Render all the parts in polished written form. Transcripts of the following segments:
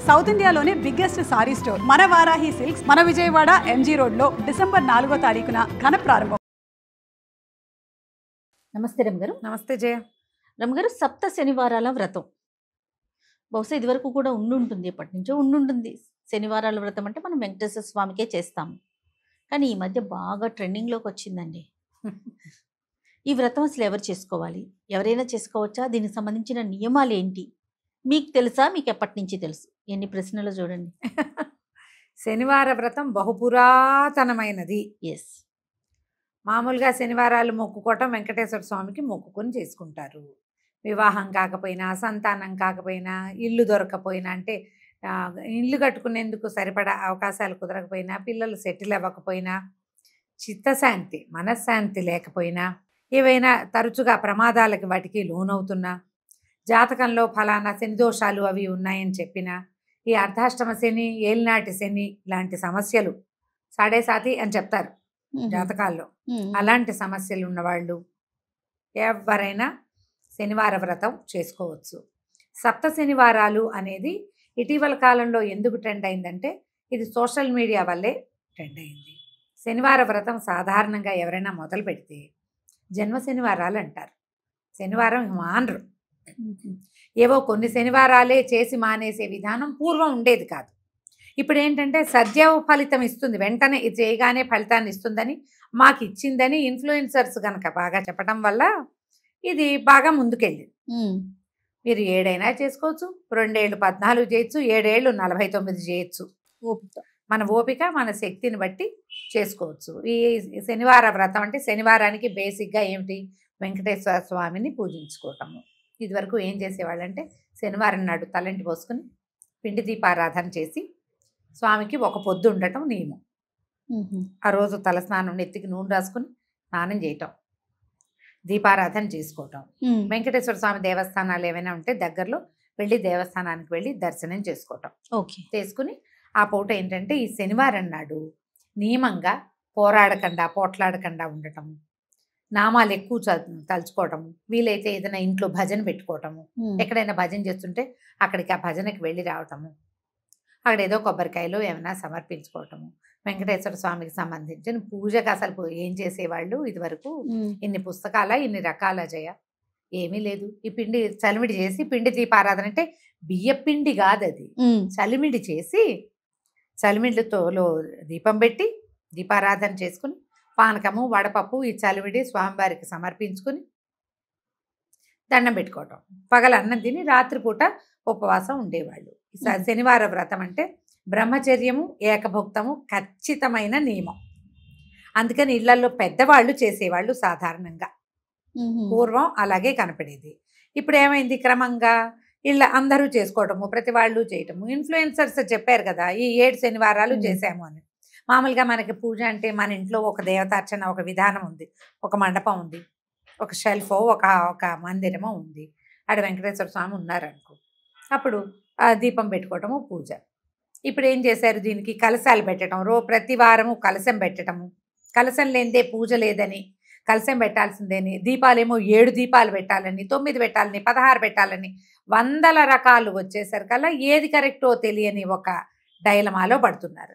South ఇండియాలోనే biggest sorry store మన Varahi silks మన విజయవాడ ఎంజీ రోడ్లో డిసెంబర్ 4వ తారీఖున ఘన ప్రారంభం. నమస్తే రమగారు. నమస్తే జయ. రమగారు, సప్త శనివారాల వ్రతం బహుశా ఇదివరకు కూడా ఉండుంటుంది, ఎప్పటి నుంచో ఉండుంటుంది. శనివారాల వ్రతం అంటే మనం వెంకటేశ్వర స్వామికే చేస్తాము, కానీ ఈ మధ్య బాగా ట్రెండింగ్లోకి వచ్చిందండి. ఈ వ్రతం అసలు ఎవరు చేసుకోవాలి, ఎవరైనా చేసుకోవచ్చా, దీనికి సంబంధించిన నియమాలు ఏంటి, మీకు తెలుసా, మీకు ఎప్పటి నుంచి తెలుసు? ఎన్ని ప్రశ్నలు చూడండి. శనివార వ్రతం బహుపురాతనమైనది. ఎస్, మామూలుగా శనివారాలు మొక్కుకోవటం వెంకటేశ్వర స్వామికి మొక్కుకొని చేసుకుంటారు. వివాహం కాకపోయినా, సంతానం కాకపోయినా, ఇల్లు దొరకపోయినా, అంటే ఇల్లు కట్టుకునేందుకు సరిపడా అవకాశాలు కుదరకపోయినా, పిల్లలు సెటిల్ అవ్వకపోయినా, చిత్తశాంతి మనశ్శాంతి లేకపోయినా, ఏవైనా తరచుగా ప్రమాదాలకి వాటికి లోనవుతున్నా, జాతకంలో ఫలానా శని దోషాలు అవి ఉన్నాయని చెప్పినా, ఈ అర్ధాష్టమ శని, ఏలినాటి శని లాంటి సమస్యలు సాడేసాతి అని చెప్తారు జాతకాల్లో. అలాంటి సమస్యలు ఉన్నవాళ్ళు ఎవరైనా శనివార వ్రతం చేసుకోవచ్చు. సప్త శనివారాలు అనేది ఇటీవల కాలంలో ఎందుకు ట్రెండ్ అయిందంటే, ఇది సోషల్ మీడియా వల్లే ట్రెండ్ అయింది. శనివార వ్రతం సాధారణంగా ఎవరైనా మొదలు పెడితే జన్మ శనివారాలు అంటారు. శనివారం మానరు. ఏవో కొన్ని శనివారాలే చేసి మానేసే విధానం పూర్వం ఉండేది కాదు. ఇప్పుడు ఏంటంటే సద్యవ ఫలితం ఇస్తుంది, వెంటనే ఇది చేయగానే ఫలితాన్ని ఇస్తుందని, మాకు ఇచ్చిందని ఇన్ఫ్లుయెన్సర్స్ కనుక బాగా చెప్పడం వల్ల ఇది బాగా ముందుకెళ్ళింది. మీరు 7 అయినా చేసుకోవచ్చు, 2 ఏళ్ళు 14 చేయొచ్చు, 7 ఏళ్ళు 49 చేయొచ్చు. మన ఓపిక మన శక్తిని బట్టి చేసుకోవచ్చు. ఈ శనివార వ్రతం అంటే శనివారానికి బేసిక్గా ఏమిటి, వెంకటేశ్వర స్వామిని పూజించుకోవటము. ఇదివరకు ఏం చేసేవాళ్ళంటే శనివారం నాడు తలంటి పోసుకుని పిండి దీపారాధన చేసి స్వామికి ఒక పొద్దు ఉండటం నియమం. ఆ రోజు తలస్నానం, నెత్తికి నూనె రాసుకుని స్నానం చేయటం, దీపారాధన చేసుకోవటం. వెంకటేశ్వర స్వామి దేవస్థానాలు ఏమైనా ఉంటే దగ్గరలో వెళ్ళి దేవస్థానానికి వెళ్ళి దర్శనం చేసుకోవటం. చేసుకుని ఆ పూట ఏంటంటే ఈ శనివారం నాడు నియమంగా పోరాడకుండా పోట్లాడకుండా ఉండటం, నామాలు ఎక్కువ తలుచుకోవటము, వీలైతే ఏదైనా ఇంట్లో భజన పెట్టుకోవటము, ఎక్కడైనా భజన చేస్తుంటే అక్కడికి ఆ భజనకి వెళ్ళి రావటము, అక్కడ ఏదో కొబ్బరికాయలు ఏమైనా సమర్పించుకోవటము. వెంకటేశ్వర స్వామికి సంబంధించిన పూజకు అసలు ఏం చేసేవాళ్ళు ఇదివరకు, ఇన్ని పుస్తకాల ఇన్ని రకాల జయ ఏమీ లేదు. ఈ పిండి చలిమిడి చేసి పిండి దీపారాధన అంటే బియ్య పిండి కాదు, అది చలిమిడి చేసి చలిమిడితో దీపం పెట్టి దీపారాధన చేసుకుని పానకము వడపప్పు ఈ చలివిడి స్వామివారికి సమర్పించుకుని దండం పెట్టుకోవటం, పగల అన్నం తిని రాత్రిపూట ఉపవాసం ఉండేవాళ్ళు. శనివార వ్రతం అంటే బ్రహ్మచర్యము ఏకభుక్తము ఖచ్చితమైన నియమం. అందుకని ఇళ్లలో పెద్దవాళ్ళు చేసేవాళ్ళు సాధారణంగా, పూర్వం అలాగే కనపడేది. ఇప్పుడు ఏమైంది, క్రమంగా ఇళ్ళ అందరూ చేసుకోవటము, ప్రతి వాళ్ళు చేయటము. ఇన్ఫ్లుయెన్సర్స్ చెప్పారు కదా ఈ 7 శనివారాలు చేశాము అని. మామూలుగా మనకి పూజ అంటే మన ఇంట్లో ఒక దేవతార్చన, ఒక విధానం ఉంది, ఒక మండపం ఉంది, ఒక షెల్ఫో ఒక మందిరమో ఉంది, ఆడ వెంకటేశ్వర స్వామి ఉన్నారనుకో, అప్పుడు దీపం పెట్టుకోవటము పూజ. ఇప్పుడు ఏం చేశారు, దీనికి కలశాలు పెట్టడం, ప్రతి వారము కలశం పెట్టడము, కలశం లేనిదే పూజ లేదని, కలశం పెట్టాల్సిందేని, దీపాలేమో 7 దీపాలు పెట్టాలని, 9 పెట్టాలని, 16 పెట్టాలని, 100 రకాలు వచ్చేసరికల్లా ఏది కరెక్టో తెలియని ఒక డైలమాలో పడుతున్నారు.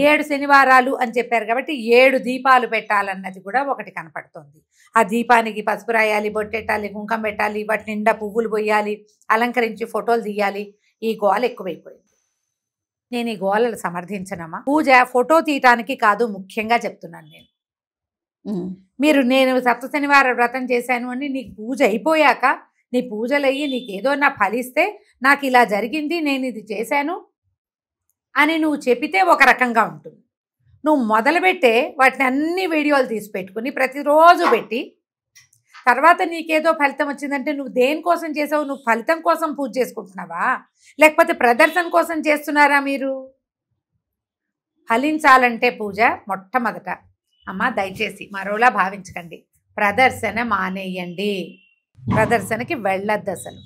7 శనివారాలు అని చెప్పారు కాబట్టి 7 దీపాలు పెట్టాలన్నది కూడా ఒకటి కనపడుతోంది. ఆ దీపానికి పసుపు రాయాలి, బొట్టెట్టాలి, కుంకం పెట్టాలి, వాటి నిండా పువ్వులు పోయాలి, అలంకరించి ఫోటోలు తీయాలి. ఈ గోల ఎక్కువైపోయింది. నేను ఈ గోలను సమర్థించనమ్మా. పూజ ఫోటో తీయటానికి కాదు, ముఖ్యంగా చెప్తున్నాను నేను. నేను సప్త శనివార వ్రతం చేశాను అని నీకు పూజ అయిపోయాక, నీ పూజలు అయ్యి నీకేదో నా ఫలిస్తే, నాకు ఇలా జరిగింది, నేను ఇది చేశాను అని నువ్వు చెప్పితే ఒక రకంగా ఉంటుంది. నువ్వు మొదలుపెట్టే వాటిని అన్ని వీడియోలు తీసి పెట్టుకుని ప్రతిరోజు పెట్టి తర్వాత నీకేదో ఫలితం వచ్చిందంటే నువ్వు దేనికోసం చేసావు? నువ్వు ఫలితం కోసం పూజ చేసుకుంటున్నావా, లేకపోతే ప్రదర్శన కోసం చేస్తున్నారా? మీరు ఫలించాలంటే పూజ మొట్టమొదట అమ్మ దయచేసి మరోలా భావించకండి, ప్రదర్శన మానేయండి, ప్రదర్శనకి వెళ్ళొద్దు, అసలు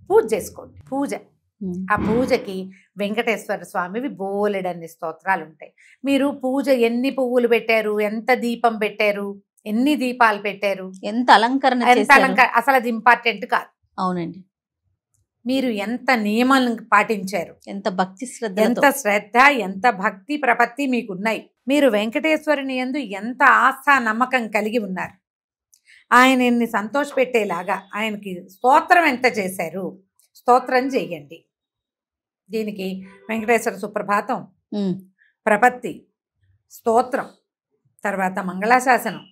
పూజ చేసుకోండి. పూజ, ఆ పూజకి వెంకటేశ్వర స్వామివి బోలెడన్ని స్తోత్రాలు ఉంటాయి. మీరు పూజ ఎన్ని పువ్వులు పెట్టారు, ఎంత దీపం పెట్టారు, ఎన్ని దీపాలు పెట్టారు, ఎంత అలంకరణ, అసలు అది ఇంపార్టెంట్ కాదు. అవునండి. మీరు ఎంత నియమాలను పాటించారు, ఎంత భక్తి ఎంత శ్రద్ధ, శ్రద్ధ, ఎంత భక్తి ప్రపత్తి మీకున్నాయి. మీరు వెంకటేశ్వరుని యందు ఎంత ఆస్థా నమ్మకం కలిగి ఉన్నారు. ఆయనని సంతోషపెట్టేలాగా ఆయనకి స్తోత్రం ఎంత చేశారు. స్తోత్రం చెయ్యండి. దీనికి వెంకటేశ్వర సుప్రభాతం, ప్రపత్తి, స్తోత్రం, తర్వాత మంగళాశాసనం,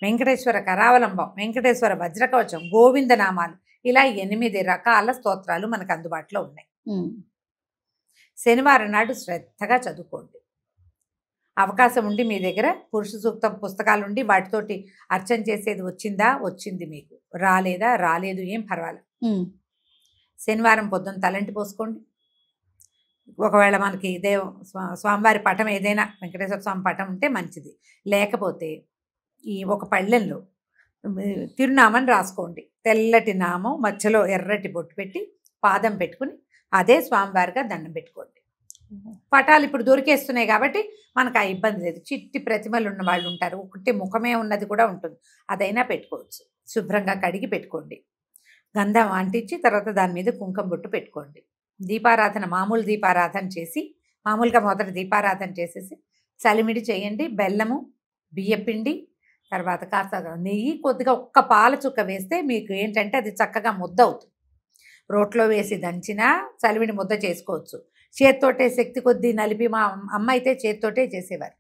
వెంకటేశ్వర కరావలంబం, వెంకటేశ్వర వజ్రకవచం, గోవిందనామాలు, ఇలా 8 రకాల స్తోత్రాలు మనకు అందుబాటులో ఉన్నాయి. శనివారం నాడు శ్రద్ధగా చదువుకోండి. అవకాశం ఉండి మీ దగ్గర పురుష సూక్తం పుస్తకాలు ఉండి వాటితోటి అర్చన చేసేది వచ్చిందా, వచ్చింది. మీకు రాలేదా, రాలేదు, ఏం పర్వాలేదు. శనివారం పొద్దున్న తలంటి పోసుకోండి. ఒకవేళ మనకి స్వామివారి పటం ఏదైనా వెంకటేశ్వర స్వామి పటం ఉంటే మంచిది. లేకపోతే ఈ ఒక పళ్ళెంలో తిరునామని రాసుకోండి. తెల్లటి నామం మధ్యలో ఎర్రటి బొట్టు పెట్టి పాదం పెట్టుకుని అదే స్వామివారిగా దండం పెట్టుకోండి. పటాలు ఇప్పుడు దొరికేస్తున్నాయి కాబట్టి మనకు ఆ ఇబ్బంది లేదు. చిట్టి ప్రతిమలు ఉన్న వాళ్ళు ఉంటారు, ఒకటి ముఖమే ఉన్నది కూడా ఉంటుంది, అదైనా పెట్టుకోవచ్చు. శుభ్రంగా కడిగి పెట్టుకోండి. గంధం అంటించి తర్వాత దాని మీద కుంకుమ బొట్టు పెట్టుకోండి. దీపారాధన, మామూలు దీపారాధన చేసి, మామూలుగా మొదట దీపారాధన చేసేసి చలిమిడి చేయండి. బెల్లము, బియ్యపిండి, తర్వాత కాస్త నెయ్యి, కొద్దిగా ఒక్క పాల చుక్క వేస్తే మీకు ఏంటంటే అది చక్కగా ముద్ద అవుతుంది. రోట్లో వేసి దంచినా చలివిడి ముద్ద చేసుకోవచ్చు. చేత్తోటే శక్తి కొద్దీ నలిపి, మా అమ్మ అయితే చేత్తోటే చేసేవారు.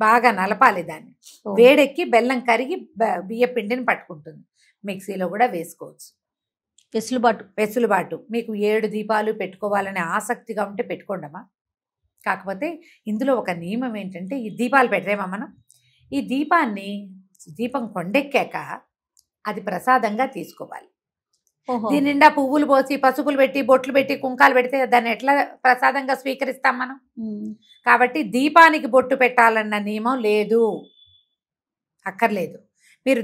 బాగా నలపాలి దాన్ని. వేడెక్కి బెల్లం కరిగి బియ్య పిండిని పట్టుకుంటుంది. మిక్సీలో కూడా వేసుకోవచ్చు. వెసులుబాటు. మీకు 7 దీపాలు పెట్టుకోవాలనే ఆసక్తిగా ఉంటే పెట్టుకోండమ్మా. కాకపోతే ఇందులో ఒక నియమం ఏంటంటే, ఈ దీపాలు పెట్టేమా మనం, ఈ దీపం కొండెక్కాక అది ప్రసాదంగా తీసుకోవాలి. దీని నిండా పువ్వులు పోసి, పసుపులు పెట్టి, బొట్లు పెట్టి, కుంకాలు పెడితే దాన్ని ఎట్లా ప్రసాదంగా స్వీకరిస్తాం మనం? కాబట్టి దీపానికి బొట్టు పెట్టాలన్న నియమం లేదు, అక్కర్లేదు. మీరు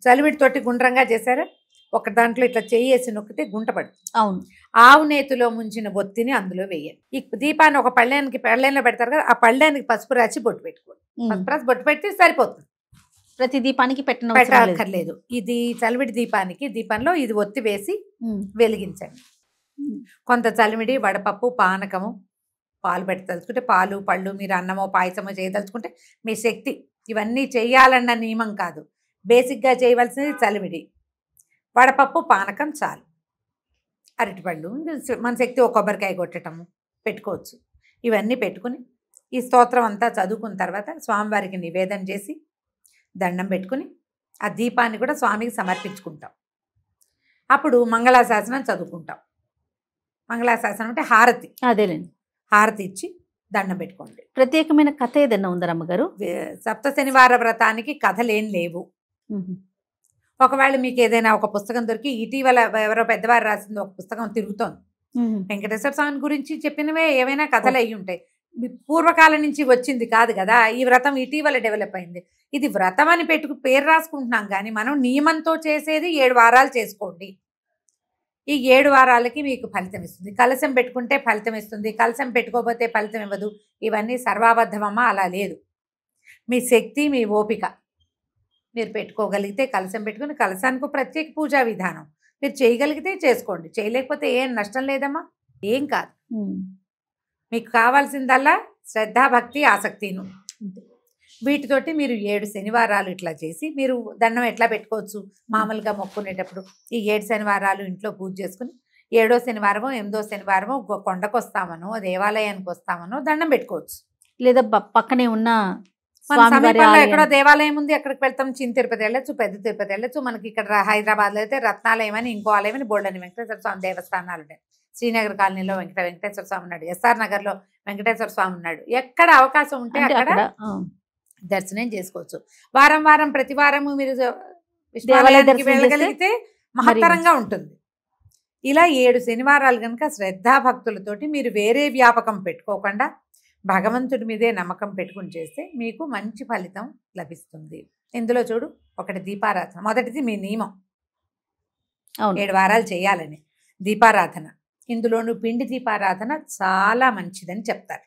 చలివిడితోటి గుండ్రంగా చేశారా, ఒక దాంట్లో ఇట్లా చేయేసి నొక్కితే గుంట పడుతుంది. అవును. ఆవు నేతిలో ముంచిన బొత్తిని అందులో వేయండి. ఈ దీపాన్ని ఒక పళ్ళెంలో పెడతారు కదా, ఆ పళ్ళెనికి పసుపు రాసి బొట్టు పెట్టుకోండి. పసుపు రాసి బొట్టు పెడితే సరిపోతుంది. ప్రతి దీపానికి పెట్టక్కర్లేదు. ఇది చలివిడి దీపంలో ఇది ఒత్తి వేసి వెలిగించండి. కొంత చలివిడి, వడపప్పు, పానకము, పాలు పెట్టదలుచుకుంటే పాలు, పళ్ళు, మీరు అన్నమో పాయసమో చేయదలుచుకుంటే మీ శక్తి. ఇవన్నీ చేయాలన్న నియమం కాదు. బేసిక్గా చేయవలసింది చలివిడి, వడపప్పు, పానకం చాలు. అరటిపళ్ళు, మన శక్తి ఒక కొబ్బరికాయ కొట్టటము పెట్టుకోవచ్చు. ఇవన్నీ పెట్టుకుని ఈ స్తోత్రం అంతా చదువుకున్న తర్వాత స్వామివారికి నివేదన చేసి దండం పెట్టుకుని ఆ దీపాన్ని కూడా స్వామికి సమర్పించుకుంటాం. అప్పుడు మంగళాశాసనం చదువుకుంటాం. మంగళాశాసనం అంటే హారతి. అదేలేండి. హారతి ఇచ్చి దండం పెట్టుకోండి. ప్రత్యేకమైన కథ ఏదన్నా ఉందా అమ్మగారు? సప్త శనివార వ్రతానికి కథలేం లేవు. ఒకవేళ మీకు ఏదైనా ఒక పుస్తకం దొరికి, ఇటీవల ఎవరో పెద్దవారు రాసింది ఒక పుస్తకం తిరుగుతోంది, వెంకటేశ్వర స్వామి గురించి చెప్పినవే ఏవైనా కథలు అయి ఉంటాయి. పూర్వకాలం నుంచి వచ్చింది కాదు కదా. ఈ వ్రతం ఇటీవల డెవలప్ అయింది. ఇది వ్రతం అని పేరు రాసుకుంటున్నాం కానీ మనం నియమంతో చేసేది 7 వారాలు చేసుకోండి. ఈ 7 వారాలకి మీకు ఫలితం ఇస్తుంది. కలశం పెట్టుకుంటే ఫలితం ఇస్తుంది, కలశం పెట్టుకోకపోతే ఫలితం ఇవ్వదు. ఇవన్నీ సర్వాబద్ధమమ్మా, అలా లేదు. మీ శక్తి, మీ ఓపిక. మీరు పెట్టుకోగలిగితే కలశం పెట్టుకుని, కలశానికి ప్రత్యేక పూజా విధానం మీరు చేయగలిగితే చేసుకోండి. చేయలేకపోతే ఏం నష్టం లేదమ్మా, ఏం కాదు. మీకు కావాల్సిందల్లా శ్రద్ధాభక్తి, ఆసక్తిను. వీటితోటి మీరు 7 శనివారాలు ఇట్లా చేసి మీరు దండం ఎట్లా పెట్టుకోవచ్చు. మామూలుగా మొక్కునేటప్పుడు ఈ 7 శనివారాలు ఇంట్లో పూజ చేసుకుని 7వ శనివారమో 8వ శనివారమో కొండకు వస్తామనో దేవాలయానికి వస్తామనో దండం పెట్టుకోవచ్చు. లేదా పక్కనే ఉన్న సమీపంలో ఎక్కడో దేవాలయం ఉంది, అక్కడికి వెళ్తాం. చిన్న తిరుపతి వెళ్ళచ్చు, పెద్ద తిరుపతి వెళ్ళచ్చు. మనకి ఇక్కడ హైదరాబాద్లో అయితే రత్నాలయం అని, ఇంకో ఆలయం అని, బోల్డని వెంకటేశ్వర స్వామి దేవస్థానాలు ఉన్నాయి. శ్రీనగర్ కాలనీలో వెంకటేశ్వర స్వామి ఉన్నాడు, ఎస్ఆర్ నగర్లో వెంకటేశ్వర స్వామి ఉన్నాడు. ఎక్కడ అవకాశం ఉంటే అక్కడ దర్శనం చేసుకోవచ్చు. వారం ప్రతి వారము మీరు విశ్వాలయానికి వెళ్ళగలిగితే మహత్తరంగా ఉంటుంది. ఇలా 7 శనివారాలు కనుక శ్రద్ధాభక్తులతోటి మీరు వేరే వ్యాపకం పెట్టుకోకుండా భగవంతుడి మీదే నమ్మకం పెట్టుకుని చేస్తే మీకు మంచి ఫలితం లభిస్తుంది. ఇందులో చూడు, ఒకటి దీపారాధన. మొదటిది మీ నియమం 7 వారాలు చేయాలని దీపారాధన. ఇందులోనూ పిండి దీపారాధన చాలా మంచిదని చెప్తారు.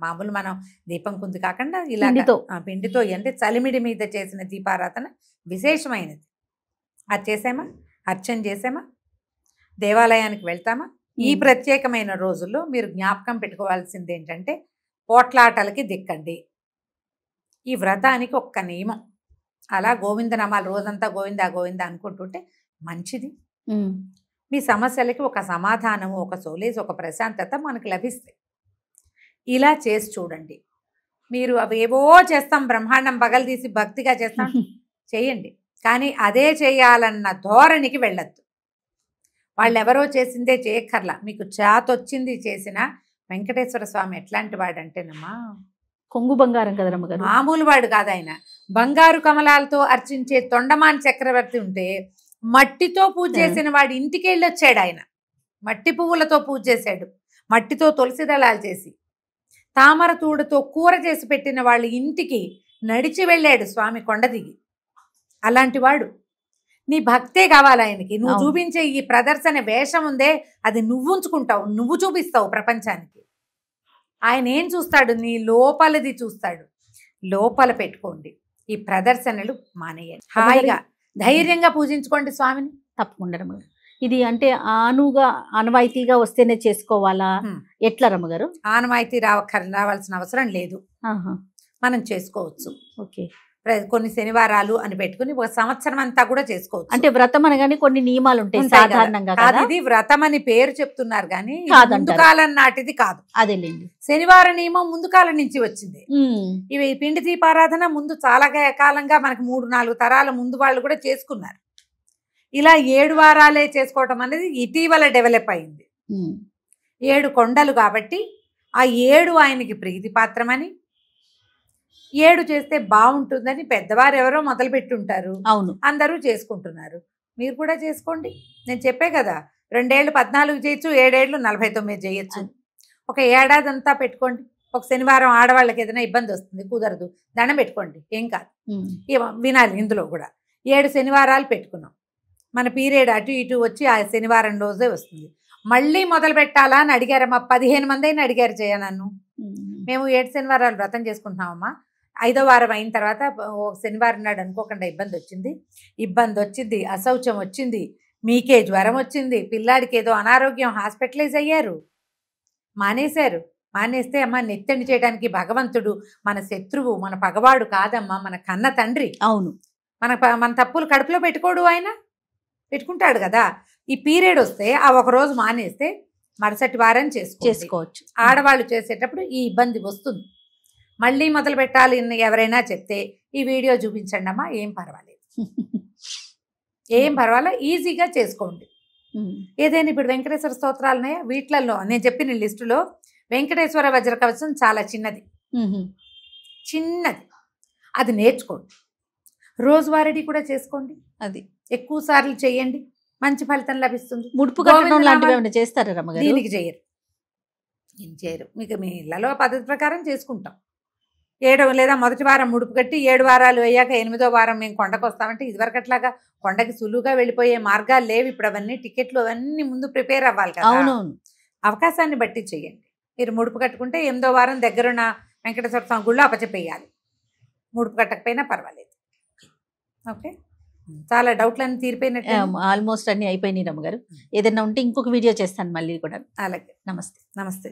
మామూలు మనం దీపం కుంది కాకుండా ఇలా పిండితో అంటే చలిమిడి మీద చేసిన దీపారాధన విశేషమైనది. అది చేసామా, అర్చన చేసామా, దేవాలయానికి వెళ్తామా? ఈ ప్రత్యేకమైన రోజుల్లో మీరు జ్ఞాపకం పెట్టుకోవాల్సింది ఏంటంటే పోట్లాటలకి దిక్కండి. ఈ వ్రతానికి ఒక్క నియమం, అలా గోవిందనామాలు రోజంతా గోవిందా గోవిందా అనుకుంటుంటే మంచిది. మీ సమస్యలకి ఒక సమాధానము, ఒక సోలేజ్, ఒక ప్రశాంతత మనకు లభిస్తాయి. ఇలా చేసి చూడండి. మీరు అవి ఏవో చేస్తాం, బ్రహ్మాండం పగలు తీసి భక్తిగా చేస్తాం, చేయండి. కానీ అదే చేయాలన్న ధోరణికి వెళ్ళద్దు. వాళ్ళు ఎవరో చేసిందే చేయక్కర్లా. మీకు చేతొచ్చింది చేసిన వెంకటేశ్వర స్వామి ఎట్లాంటి వాడంటేనమ్మా, కొంగు బంగారం కదా రమ్మగారు, మామూలు వాడు కాదు ఆయన. బంగారు కమలాలతో అర్చించే తొండమాన్ చక్రవర్తి ఉంటే మట్టితో పూజ చేసిన వాడు ఇంటికి వెళ్ళి వచ్చాడు. ఆయన మట్టి పువ్వులతో పూజ చేశాడు, మట్టితో తులసి దళాలు చేసి, తామర తూడుతో కూర చేసి పెట్టిన వాళ్ళ ఇంటికి నడిచి వెళ్ళాడు స్వామి కొండ దిగి. అలాంటి వాడు. నీ భక్తే కావాలి ఆయనకి. నువ్వు చూపించే ఈ ప్రదర్శన వేషం ఉందే, అది నువ్వు ఉంచుకుంటావు, నువ్వు చూపిస్తావు ప్రపంచానికి. ఆయన ఏం చూస్తాడు? నీ లోపలది చూస్తాడు. లోపల పెట్టుకోండి, ఈ ప్రదర్శనలు మానేయండి. హాయిగా ధైర్యంగా పూజించుకోండి స్వామిని. తప్పకుండా రమ్మగారు. ఇది అంటే ఆనవాయితీగా వస్తేనే చేసుకోవాలా, ఎట్లా రమ్మగారు? ఆనవాయితీ రావాల్సిన అవసరం లేదు, మనం చేసుకోవచ్చు. ఓకే. కొన్ని శనివారాలు అని పెట్టుకుని ఒక సంవత్సరం అంతా కూడా చేసుకోవచ్చు. అంటే వ్రతం అనగానే కొన్ని నియమాలు ఉంటాయి సాధారణంగా. ఇది వ్రతం అని పేరు చెప్తున్నారు కానీ ముందు కాలం నాటిది కాదు. అదేలేండి. శనివార నియమం ముందు కాలం నుంచి వచ్చింది. ఇవి పిండి దీపారాధన ముందు చాలా కాలంగా మనకి 3-4 తరాల ముందు వాళ్ళు కూడా చేసుకున్నారు. ఇలా 7 వారాలే చేసుకోవటం అనేది ఇటీవల డెవలప్ అయింది. 7 కొండలు కాబట్టి ఆ 7 ఆయనకి ప్రీతి పాత్రమని, 7 చేస్తే బాగుంటుందని పెద్దవారు ఎవరో మొదలు పెట్టుంటారు. అవును, అందరూ చేసుకుంటున్నారు. మీరు కూడా చేసుకోండి. నేను చెప్పే కదా, 2 ఏళ్ళు 14 చేయొచ్చు, 7 ఏళ్ళు 49 చేయొచ్చు. ఒక ఏడాది అంతా పెట్టుకోండి. ఒక శనివారం ఆడవాళ్ళకి ఏదైనా ఇబ్బంది వస్తుంది, కుదరదు, దండం పెట్టుకోండి, ఏం కాదు. వినాలి. ఇందులో కూడా 7 శనివారాలు పెట్టుకున్నాం. మన పీరియడ్ అటు ఇటు వచ్చి ఆ శనివారం రోజే వస్తుంది. మళ్ళీ మొదలు పెట్టాలా అని అడిగారమ్మా. 15 మంది అయినా అడిగారు జయ నన్ను. మేము 7 శనివారాలు వ్రతం చేసుకుంటున్నామమ్మా. 5వ వారం అయిన తర్వాత శనివారం నాడు అనుకోకుండా ఇబ్బంది వచ్చింది, అశౌచం వచ్చింది, మీకే జ్వరం వచ్చింది, పిల్లాడికి ఏదో అనారోగ్యం, హాస్పిటలైజ్ అయ్యారు, మానేశారు. మానేస్తే అమ్మ నెత్తెండి చేయడానికి భగవంతుడు మన శత్రువు, మన పగవాడు కాదమ్మా, మన కన్న తండ్రి. అవును. మన తప్పులు కడుపులో పెట్టుకోడు, ఆయన పెట్టుకుంటాడు కదా. ఈ పీరియడ్ వస్తే ఆ ఒక రోజు మానేస్తే మరుసటి వారం చేసుకోవచ్చు. ఆడవాళ్ళు చేసేటప్పుడు ఈ ఇబ్బంది వస్తుంది. మళ్ళీ మొదలు పెట్టాలి ఎవరైనా చెప్తే ఈ వీడియో చూపించండి అమ్మా, ఏం పర్వాలేదు, ఈజీగా చేసుకోండి. ఏదైనా ఇప్పుడు వెంకటేశ్వర స్తోత్రాలు ఉన్నాయా, వీటిలలో నేను చెప్పిన లిస్టులో వెంకటేశ్వర వజ్ర కవచం చాలా చిన్నది, అది నేర్చుకోండి. రోజువారీ కూడా చేసుకోండి, అది ఎక్కువ సార్లు చేయండి, మంచి ఫలితం లభిస్తుంది. ముడుపు కట్టడం లాంటివి ఏమైనా చేస్తారా రమ్మగారు? దీనికి చేయరు, ఏం చేయరు. మీకు మీ ఇళ్లలో పద్ధతి ప్రకారం చేసుకుంటాం. 7 లేదా మొదటి వారం ముడుపు కట్టి 7 వారాలు అయ్యాక 8వ వారం మేము కొండకు వస్తామంటే ఇదివరకు అట్లాగా కొండకి సులువుగా వెళ్ళిపోయే మార్గాలు లేవు. ఇప్పుడు అవన్నీ టికెట్లు అవన్నీ ముందు ప్రిపేర్ అవ్వాలి కదా. అవునవును. అవకాశాన్ని బట్టి చేయండి. మీరు ముడుపు కట్టుకుంటే 8వ వారం దగ్గరున్న వెంకటేశ్వర స్వామి గుళ్ళో అప్పచెప్పేయాలి. ముడుపు కట్టకపోయినా పర్వాలేదు. ఓకే, చాలా డౌట్లన్నీ తీరిపోయినట్టు, ఆల్మోస్ట్ అన్ని అయిపోయినాయి రమ్మగారు. ఏదైనా ఉంటే ఇంకొక వీడియో చేస్తాను మళ్ళీ కూడా. అలాగే. నమస్తే. నమస్తే.